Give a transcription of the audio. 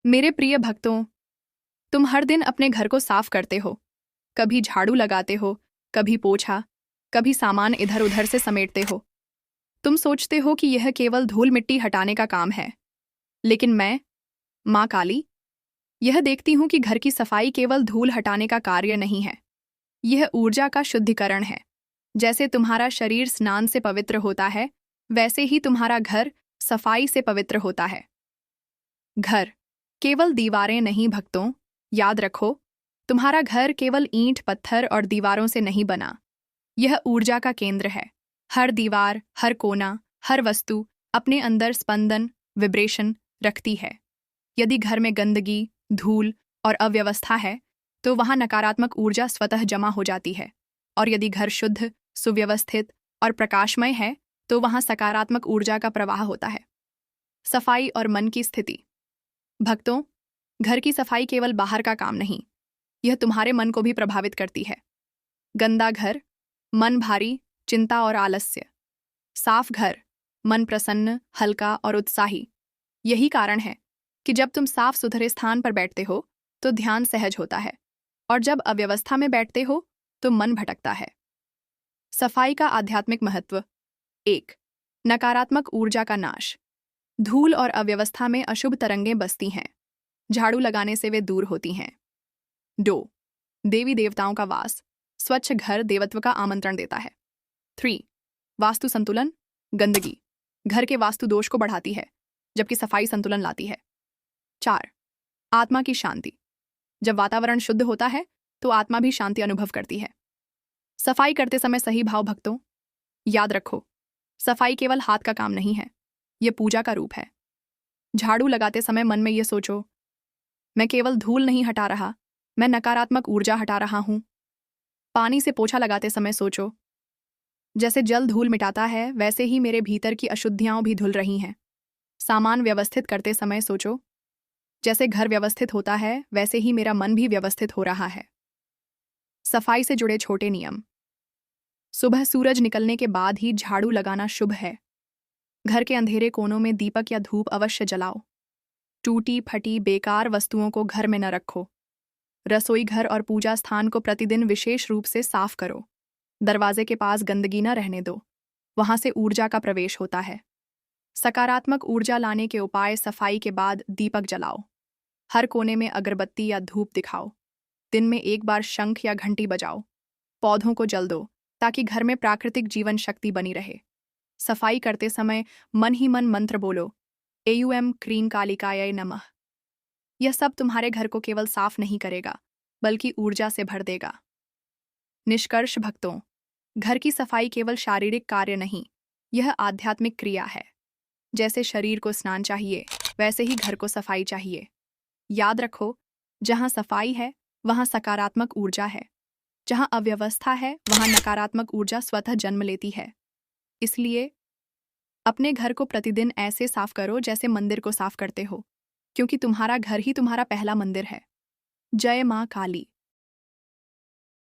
मेरे प्रिय भक्तों, तुम हर दिन अपने घर को साफ करते हो। कभी झाड़ू लगाते हो, कभी पोछा, कभी सामान इधर उधर से समेटते हो। तुम सोचते हो कि यह केवल धूल मिट्टी हटाने का काम है। लेकिन मैं, माँ काली, यह देखती हूँ कि घर की सफाई केवल धूल हटाने का कार्य नहीं है। यह ऊर्जा का शुद्धिकरण है। जैसे तुम्हारा शरीर स्नान से पवित्र होता है, वैसे ही तुम्हारा घर सफाई से पवित्र होता है। घर केवल दीवारें नहीं भक्तों, याद रखो, तुम्हारा घर केवल ईंट पत्थर और दीवारों से नहीं बना। यह ऊर्जा का केंद्र है। हर दीवार, हर कोना, हर वस्तु अपने अंदर स्पंदन, विब्रेशन रखती है। यदि घर में गंदगी, धूल और अव्यवस्था है, तो वहां नकारात्मक ऊर्जा स्वतः जमा हो जाती है। और यदि घर शुद्ध, सुव्यवस्थित और प्रकाशमय है, तो वहां सकारात्मक ऊर्जा का प्रवाह होता है। सफाई और मन की स्थिति। भक्तों, घर की सफाई केवल बाहर का काम नहीं, यह तुम्हारे मन को भी प्रभावित करती है। गंदा घर, मन भारी, चिंता और आलस्य। साफ घर, मन प्रसन्न, हल्का और उत्साही। यही कारण है कि जब तुम साफ सुथरे स्थान पर बैठते हो, तो ध्यान सहज होता है, और जब अव्यवस्था में बैठते हो, तो मन भटकता है। सफाई का आध्यात्मिक महत्व। 1. नकारात्मक ऊर्जा का नाश। धूल और अव्यवस्था में अशुभ तरंगें बसती हैं। झाड़ू लगाने से वे दूर होती हैं। 2. देवी देवताओं का वास। स्वच्छ घर देवत्व का आमंत्रण देता है। 3. वास्तु संतुलन। गंदगी घर के वास्तु दोष को बढ़ाती है, जबकि सफाई संतुलन लाती है। 4. आत्मा की शांति। जब वातावरण शुद्ध होता है, तो आत्मा भी शांति अनुभव करती है। सफाई करते समय सही भाव भक्तों, याद रखो, सफाई केवल हाथ का काम नहीं है, यह पूजा का रूप है। झाड़ू लगाते समय मन में यह सोचो, मैं केवल धूल नहीं हटा रहा, मैं नकारात्मक ऊर्जा हटा रहा हूं। पानी से पोछा लगाते समय सोचो, जैसे जल धूल मिटाता है, वैसे ही मेरे भीतर की अशुद्धियां भी धुल रही हैं। सामान व्यवस्थित करते समय सोचो, जैसे घर व्यवस्थित होता है, वैसे ही मेरा मन भी व्यवस्थित हो रहा है। सफाई से जुड़े छोटे नियम। सुबह सूरज निकलने के बाद ही झाड़ू लगाना शुभ है। घर के अंधेरे कोनों में दीपक या धूप अवश्य जलाओ। टूटी फटी बेकार वस्तुओं को घर में न रखो। रसोई घर और पूजा स्थान को प्रतिदिन विशेष रूप से साफ करो। दरवाजे के पास गंदगी न रहने दो, वहां से ऊर्जा का प्रवेश होता है। सकारात्मक ऊर्जा लाने के उपाय। सफाई के बाद दीपक जलाओ। हर कोने में अगरबत्ती या धूप दिखाओ। दिन में एक बार शंख या घंटी बजाओ। पौधों को जल दो, ताकि घर में प्राकृतिक जीवन शक्ति बनी रहे। सफाई करते समय मन ही मन मंत्र बोलो, एयूएम क्रीं कालिकाय नमः। यह सब तुम्हारे घर को केवल साफ नहीं करेगा, बल्कि ऊर्जा से भर देगा। निष्कर्ष भक्तों, घर की सफाई केवल शारीरिक कार्य नहीं, यह आध्यात्मिक क्रिया है। जैसे शरीर को स्नान चाहिए, वैसे ही घर को सफाई चाहिए। याद रखो, जहां सफाई है, वहां सकारात्मक ऊर्जा है। जहां अव्यवस्था है, वहां नकारात्मक ऊर्जा स्वतः जन्म लेती है। इसलिए अपने घर को प्रतिदिन ऐसे साफ करो जैसे मंदिर को साफ करते हो, क्योंकि तुम्हारा घर ही तुम्हारा पहला मंदिर है। जय मां काली।